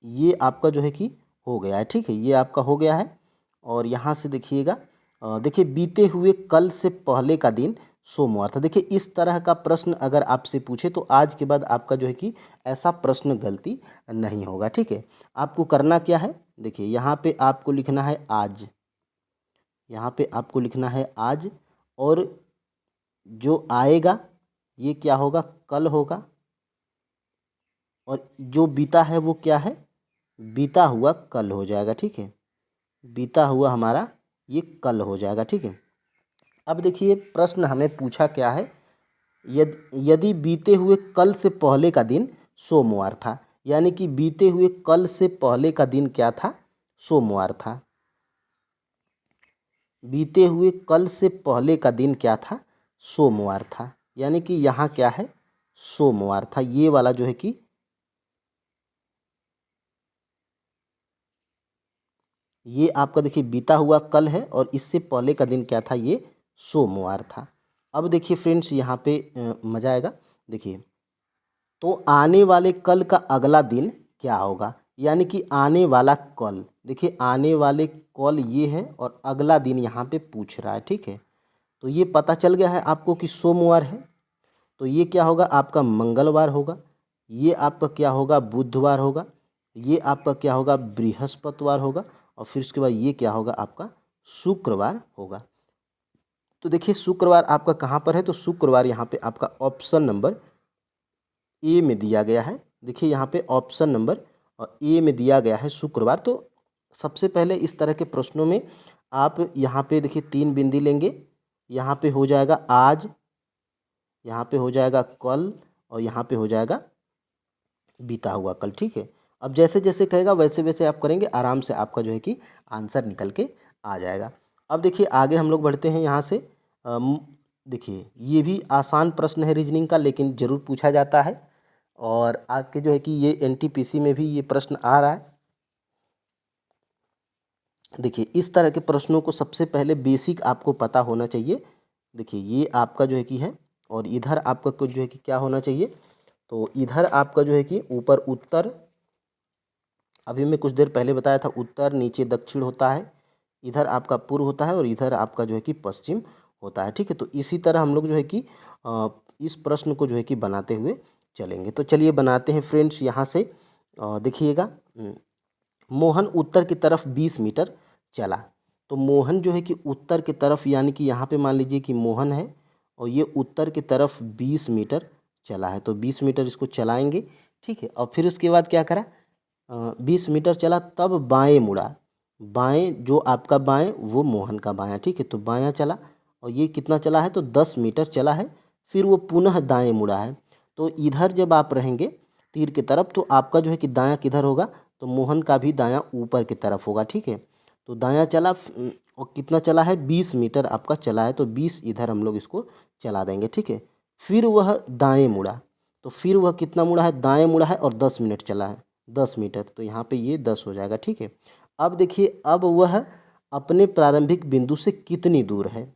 ये आपका जो है कि हो गया है, ठीक है, ये आपका हो गया है। और यहाँ से देखिएगा, देखिए बीते हुए कल से पहले का दिन सोमवार था। देखिए इस तरह का प्रश्न अगर आपसे पूछे तो आज के बाद आपका जो है कि ऐसा प्रश्न गलती नहीं होगा, ठीक है। आपको करना क्या है, देखिए यहाँ पे आपको लिखना है आज, यहाँ पे आपको लिखना है आज, और जो आएगा ये क्या होगा, कल होगा, और जो बीता है वो क्या है, बीता हुआ कल हो जाएगा, ठीक है। बीता हुआ हमारा ये कल हो जाएगा, ठीक है। अब देखिए प्रश्न हमें पूछा क्या है, यदि बीते हुए कल से पहले का दिन सोमवार था, यानी कि बीते हुए कल से पहले का दिन क्या था, सोमवार था। बीते हुए कल से पहले का दिन क्या था, सोमवार था, यानी कि यहाँ क्या है, सोमवार था। ये वाला जो है कि ये आपका देखिए बीता हुआ कल है और इससे पहले का दिन क्या था, ये सोमवार था। अब देखिए फ्रेंड्स यहाँ पे मज़ा आएगा। देखिए तो आने वाले कल का अगला दिन क्या होगा, यानी कि आने वाला कल, देखिए आने वाले कल ये है और अगला दिन यहाँ पे पूछ रहा है, ठीक है। तो ये पता चल गया है आपको कि सोमवार है, तो ये क्या होगा, आपका मंगलवार होगा। ये आपका क्या होगा, बुधवार होगा। ये आपका क्या होगा, बृहस्पतिवार होगा। और फिर उसके बाद ये क्या होगा, आपका शुक्रवार होगा। तो देखिए शुक्रवार आपका कहाँ पर है, तो शुक्रवार यहाँ पे आपका ऑप्शन नंबर ए में दिया गया है। देखिए यहाँ पे ऑप्शन नंबर ए में दिया गया है शुक्रवार। तो सबसे पहले इस तरह के प्रश्नों में आप यहाँ पे देखिए 3 बिंदी लेंगे, यहाँ पे हो जाएगा आज, यहाँ पे हो जाएगा कल, और यहाँ पे हो जाएगा बीता हुआ कल, ठीक है। अब जैसे जैसे कहेगा वैसे वैसे आप करेंगे, आराम से आपका जो है कि आंसर निकल के आ जाएगा। अब देखिए आगे हम लोग बढ़ते हैं यहाँ से। देखिए ये भी आसान प्रश्न है रीजनिंग का, लेकिन ज़रूर पूछा जाता है और आपके जो है कि ये एनटीपीसी में भी ये प्रश्न आ रहा है। देखिए इस तरह के प्रश्नों को सबसे पहले बेसिक आपको पता होना चाहिए। देखिए ये आपका जो है कि है, और इधर आपका कुछ जो है कि क्या होना चाहिए, तो इधर आपका जो है कि ऊपर उत्तर, अभी मैं कुछ देर पहले बताया था उत्तर, नीचे दक्षिण होता है, इधर आपका पूर्व होता है और इधर आपका जो है कि पश्चिम होता है। ठीक है, तो इसी तरह हम लोग जो है कि इस प्रश्न को जो है कि बनाते हुए चलेंगे। तो चलिए बनाते हैं फ्रेंड्स। यहाँ से देखिएगा, मोहन उत्तर की तरफ 20 मीटर चला। तो मोहन जो है कि उत्तर की तरफ, यानी कि यहाँ पे मान लीजिए कि मोहन है और ये उत्तर की तरफ 20 मीटर चला है, तो 20 मीटर इसको चलाएंगे। ठीक है, और फिर उसके बाद क्या करा, 20 मीटर चला तब बाएं मुड़ा। बाएं जो आपका बाएं वो मोहन का बायां। ठीक है, तो बायां चला और ये कितना चला है, तो 10 मीटर चला है। फिर वो पुनः दाएं मुड़ा है। तो इधर जब आप रहेंगे तीर की तरफ, तो आपका जो है कि दायां किधर होगा, तो मोहन का भी दायां ऊपर की तरफ होगा। ठीक है, तो दायां चला और कितना चला है, 20 मीटर आपका चला है, तो 20 इधर हम लोग इसको चला देंगे। ठीक है, फिर वह दाएं मुड़ा, तो फिर वह कितना मुड़ा है, दाएं मुड़ा है और 10 मिनट चला है, 10 मीटर, तो यहाँ पे ये 10 हो जाएगा। ठीक है, अब देखिए अब वह अपने प्रारंभिक बिंदु से कितनी दूर है।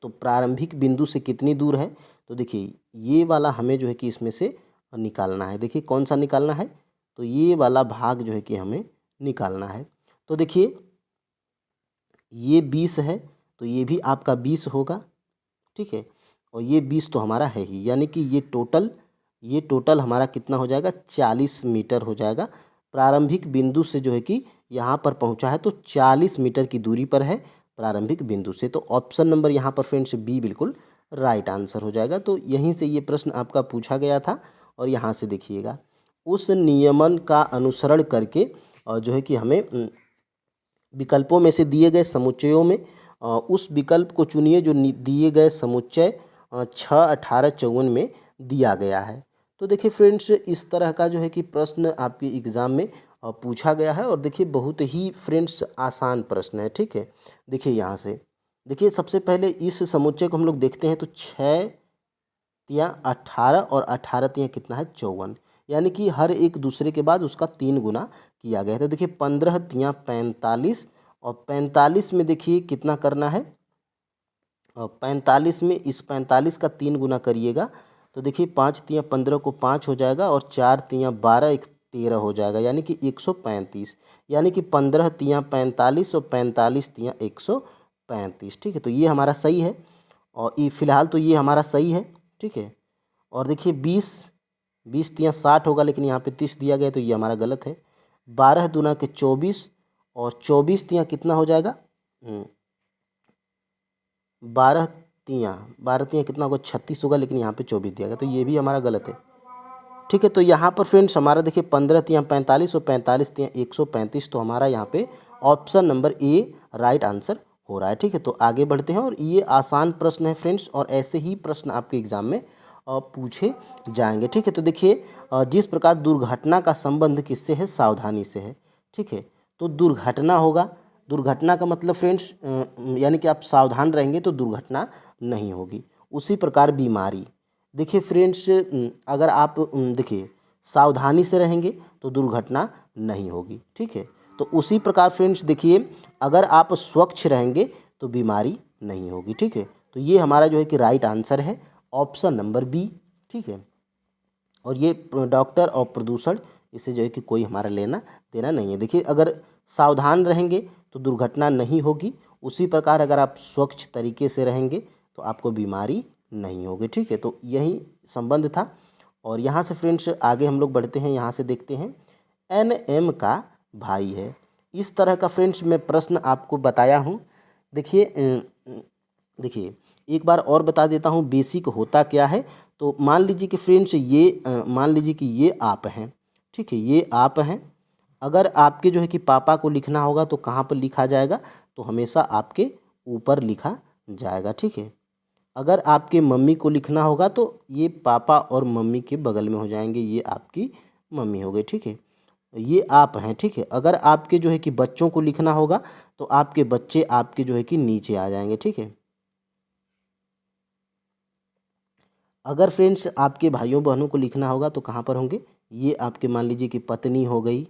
तो प्रारंभिक बिंदु से कितनी दूर है, तो देखिए ये वाला हमें जो है कि इसमें से निकालना है। देखिए कौन सा निकालना है, तो ये वाला भाग जो है कि हमें निकालना है। तो देखिए ये 20 है, तो ये भी आपका 20 होगा। ठीक है, और ये 20 तो हमारा है ही, यानी कि ये टोटल हमारा कितना हो जाएगा, 40 मीटर हो जाएगा। प्रारंभिक बिंदु से जो है कि यहाँ पर पहुँचा है, तो 40 मीटर की दूरी पर है प्रारंभिक बिंदु से। तो ऑप्शन नंबर यहाँ पर फ्रेंड्स बी बिल्कुल राइट आंसर हो जाएगा। तो यहीं से ये प्रश्न आपका पूछा गया था। और यहाँ से देखिएगा, उस नियमन का अनुसरण करके जो है कि हमें विकल्पों में से दिए गए समुच्चयों में उस विकल्प को चुनिए जो दिए गए समुच्चय 6, 18, 54 में दिया गया है। तो देखिए फ्रेंड्स इस तरह का जो है कि प्रश्न आपके एग्ज़ाम में पूछा गया है और देखिए बहुत ही फ्रेंड्स आसान प्रश्न है। ठीक है, देखिए यहाँ से देखिए सबसे पहले इस समुच्चय को हम लोग देखते हैं, तो 6 तियाँ 18 और 18 तियाँ कितना है, 54, यानी कि हर एक दूसरे के बाद उसका 3 गुना किया गया है। तो देखिए 15 तियाँ 45 और 45 में देखिए कितना करना है, 45 में इस 45 का 3 गुना करिएगा, तो देखिए 5 तियाँ 15 को 5 हो जाएगा और 4 तियाँ 12, एक 13 हो जाएगा, यानी कि 135, यानी कि 15 तियाँ 45 और 45 तियाँ 135। ठीक है, तो ये हमारा सही है और ये फिलहाल तो ये हमारा सही है। ठीक है, और देखिए 20 तियाँ 60 होगा, लेकिन यहाँ पे 30 दिया गया है, तो ये हमारा गलत है। 12 दूना के 24 और 24 तियाँ कितना हो जाएगा, 12 तियाँ कितना होगा, 36 होगा, लेकिन यहाँ पे 24 दिया गया, तो ये भी हमारा गलत है। ठीक है, तो यहाँ पर फ्रेंड्स हमारा देखिए 15 तियाँ 45 और 45 तियाँ 135, तो हमारा यहाँ पे option number A right answer हो रहा है। ठीक है, तो आगे बढ़ते हैं और ये आसान प्रश्न है फ्रेंड्स, और ऐसे ही प्रश्न आपके एग्जाम में पूछे जाएंगे। ठीक है, तो देखिए जिस प्रकार दुर्घटना का संबंध किससे है, सावधानी से है। ठीक है, तो दुर्घटना होगा, दुर्घटना का मतलब फ्रेंड्स यानी कि आप सावधान रहेंगे तो दुर्घटना नहीं होगी। उसी प्रकार बीमारी, देखिए फ्रेंड्स अगर आप देखिए सावधानी से रहेंगे तो दुर्घटना नहीं होगी। ठीक है, तो उसी प्रकार फ्रेंड्स देखिए अगर आप स्वच्छ रहेंगे तो बीमारी नहीं होगी। ठीक है, तो ये हमारा जो है कि राइट आंसर है ऑप्शन नंबर बी। ठीक है, और ये डॉक्टर और प्रदूषण, इससे जो है कि कोई हमारा लेना देना नहीं है। देखिए अगर सावधान रहेंगे तो दुर्घटना नहीं होगी, उसी प्रकार अगर आप स्वच्छ तरीके से रहेंगे तो आपको बीमारी नहीं होगी। ठीक है, तो यही संबंध था। और यहाँ से फ्रेंड्स आगे हम लोग बढ़ते हैं, यहाँ से देखते हैं एन का भाई है। इस तरह का फ्रेंड्स मैं प्रश्न आपको बताया हूँ। देखिए एक बार और बता देता हूँ बेसिक होता क्या है। तो मान लीजिए कि फ्रेंड्स मान लीजिए कि ये आप हैं। ठीक है, ये आप हैं। अगर आपके जो है कि पापा को लिखना होगा तो कहाँ पर लिखा जाएगा, तो हमेशा आपके ऊपर लिखा जाएगा। ठीक है, अगर आपके मम्मी को लिखना होगा तो ये पापा और मम्मी के बगल में हो जाएंगे, ये आपकी मम्मी हो गई। ठीक है, ये आप हैं। ठीक है, अगर आपके जो है कि बच्चों को लिखना होगा तो तो आपके बच्चे आपके जो है कि नीचे आ जाएंगे, ठीक है। अगर फ्रेंड्स आपके भाइयों बहनों को लिखना होगा तो कहाँ पर होंगे, ये आपके मान लीजिए कि पत्नी हो गई,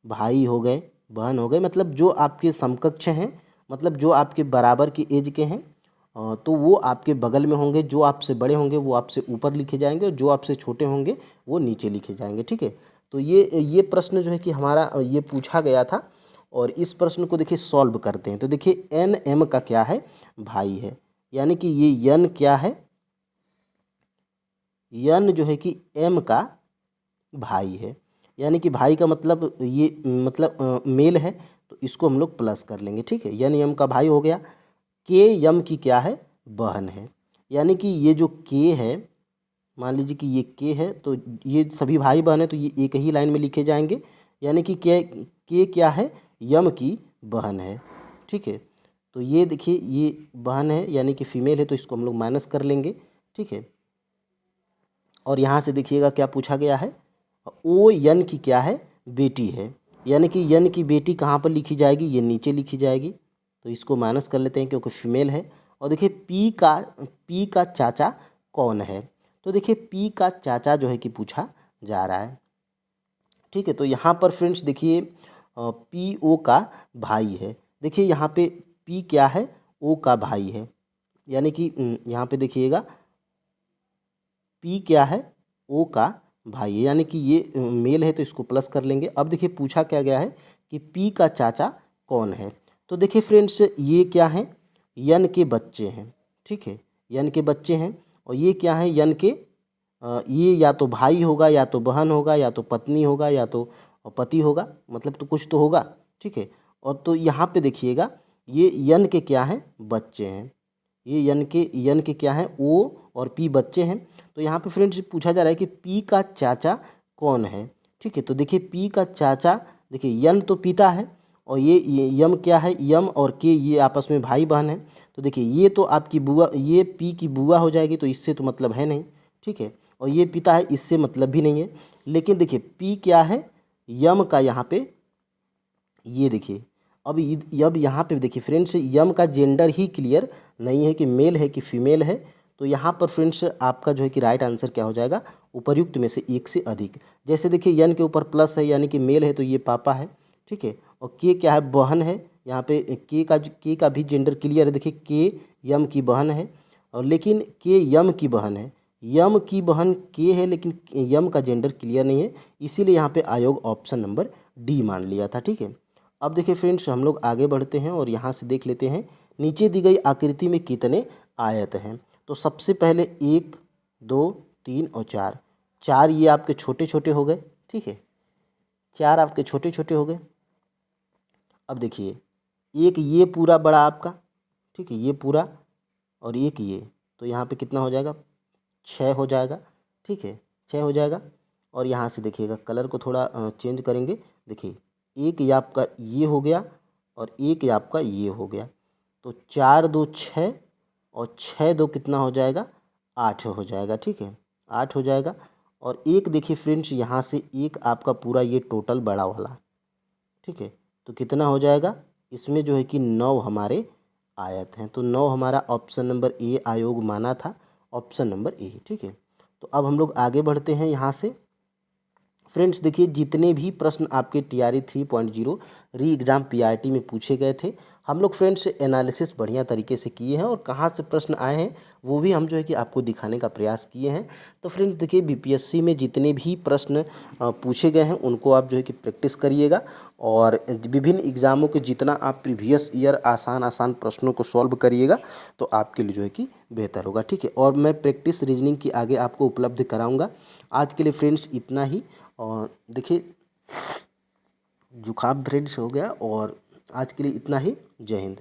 भाई हो गए, बहन हो गए, मतलब जो आपके समकक्ष हैं, मतलब जो आपके बराबर की एज के हैं, तो वो आपके बगल में होंगे। जो आपसे बड़े होंगे वो आपसे ऊपर लिखे जाएंगे और जो आपसे छोटे होंगे वो नीचे लिखे जाएंगे, ठीक है। तो ये प्रश्न जो है कि हमारा ये पूछा गया था और इस प्रश्न को देखिए सॉल्व करते हैं। तो देखिए एन एम का क्या है, भाई है, यानी कि ये यन क्या है, यन जो है कि एम का भाई है, यानी कि भाई का मतलब ये मतलब मेल है, तो इसको हम लोग प्लस कर लेंगे, ठीक है। यन एम का भाई हो गया। के यम की क्या है, बहन है, यानी कि ये जो के है, मान लीजिए कि ये के है, तो ये सभी भाई बहन है, तो ये एक ही लाइन में लिखे जाएंगे, यानी कि के क्या है, यम की बहन है, ठीक है। तो ये देखिए ये बहन है यानी कि फीमेल है, तो इसको हम लोग माइनस कर लेंगे, ठीक है। और यहाँ से देखिएगा क्या पूछा गया है, ओ यन की क्या है, बेटी है, यानी कि यन की बेटी कहाँ पर लिखी जाएगी, ये नीचे लिखी जाएगी, तो इसको माइनस कर लेते हैं क्योंकि फीमेल है। और देखिए पी का चाचा कौन है, तो देखिए पी का चाचा जो है कि पूछा जा रहा है, ठीक है। तो यहाँ पर फ्रेंड्स देखिए पी ओ का भाई है, देखिए यहाँ पे पी क्या है, ओ का भाई है, यानी कि यहाँ पे देखिएगा पी क्या है, ओ का भाई है, यानी कि ये मेल है, तो इसको प्लस कर लेंगे। अब देखिए पूछा क्या गया है कि पी का चाचा कौन है, तो देखिए फ्रेंड्स ये क्या है, यन के बच्चे हैं, ठीक है, यन के बच्चे हैं। और ये क्या है, यन के ये या तो भाई होगा, या तो बहन होगा, या तो पत्नी होगा, या तो पति होगा, मतलब तो कुछ तो होगा, ठीक है। और तो यहाँ पे देखिएगा ये यन के क्या हैं, बच्चे हैं, ये यन के क्या हैं, ओ और पी बच्चे हैं। तो यहाँ पे फ्रेंड्स पूछा जा रहा है कि पी का चाचा कौन है, ठीक है। तो देखिए पी का चाचा, देखिए यन तो पिता है, और ये यम क्या है, यम और के ये आपस में भाई बहन है। तो देखिए ये तो आपकी बुआ, ये पी की बुआ हो जाएगी, तो इससे तो मतलब है नहीं, ठीक है। और ये पिता है, इससे मतलब भी नहीं है। लेकिन देखिए पी क्या है, यम का यहाँ पे, ये देखिए अब यहाँ पे देखिए फ्रेंड्स यम का जेंडर ही क्लियर नहीं है कि मेल है कि फीमेल है। तो यहाँ पर फ्रेंड्स आपका जो है कि राइट आंसर क्या हो जाएगा, उपर्युक्त में से एक से अधिक। जैसे देखिए यन के ऊपर प्लस है यानी कि मेल है, तो ये पापा है, ठीक है। और के क्या है, बहन है, यहाँ पे के का भी जेंडर क्लियर है, देखिए के यम की बहन है, और लेकिन के यम की बहन है, यम की बहन के है, लेकिन यम का जेंडर क्लियर नहीं है, इसीलिए यहाँ पे आयोग ऑप्शन नंबर डी मान लिया था, ठीक है। अब देखिए फ्रेंड्स हम लोग आगे बढ़ते हैं और यहाँ से देख लेते हैं नीचे दी गई आकृति में कितने आयत हैं। तो सबसे पहले 1 2 3 और 4, 4 ये आपके छोटे छोटे हो गए, ठीक है, 4 आपके छोटे छोटे हो गए। अब देखिए एक ये पूरा बड़ा आपका, ठीक है, ये पूरा, और एक ये, तो यहाँ पे कितना हो जाएगा, 6 हो जाएगा, ठीक है, 6 हो जाएगा। और यहाँ से देखिएगा कलर को थोड़ा चेंज करेंगे, देखिए एक ये आपका ये हो गया और एक ये आपका ये हो गया, तो 4 2 6 और 6 2 कितना हो जाएगा, 8 हो जाएगा, ठीक है, 8 हो जाएगा। और एक देखिए फ्रेंड्स यहाँ से एक आपका पूरा ये टोटल बड़ा वाला, ठीक है, तो कितना हो जाएगा, इसमें जो है कि 9 हमारे आयत हैं, तो 9 हमारा ऑप्शन नंबर ए आयोग माना था, ऑप्शन नंबर ए, ठीक है। तो अब हम लोग आगे बढ़ते हैं यहाँ से। फ्रेंड्स देखिए जितने भी प्रश्न आपके TRE 3.0 री एग्ज़ाम PRT में पूछे गए थे, हम लोग फ्रेंड्स एनालिसिस बढ़िया तरीके से किए हैं, और कहाँ से प्रश्न आए हैं वो भी हम जो है कि आपको दिखाने का प्रयास किए हैं। तो फ्रेंड्स देखिए BPSC में जितने भी प्रश्न पूछे गए हैं उनको आप जो है कि प्रैक्टिस करिएगा, और विभिन्न एग्ज़ामों के जितना आप प्रीवियस ईयर आसान प्रश्नों को सॉल्व करिएगा तो आपके लिए जो है कि बेहतर होगा, ठीक है। और मैं प्रैक्टिस रीजनिंग की आगे आपको उपलब्ध कराऊँगा। आज के लिए फ्रेंड्स इतना ही, और देखिए जुकाम फ्रेंड्स हो गया, और आज के लिए इतना ही। जय हिंद।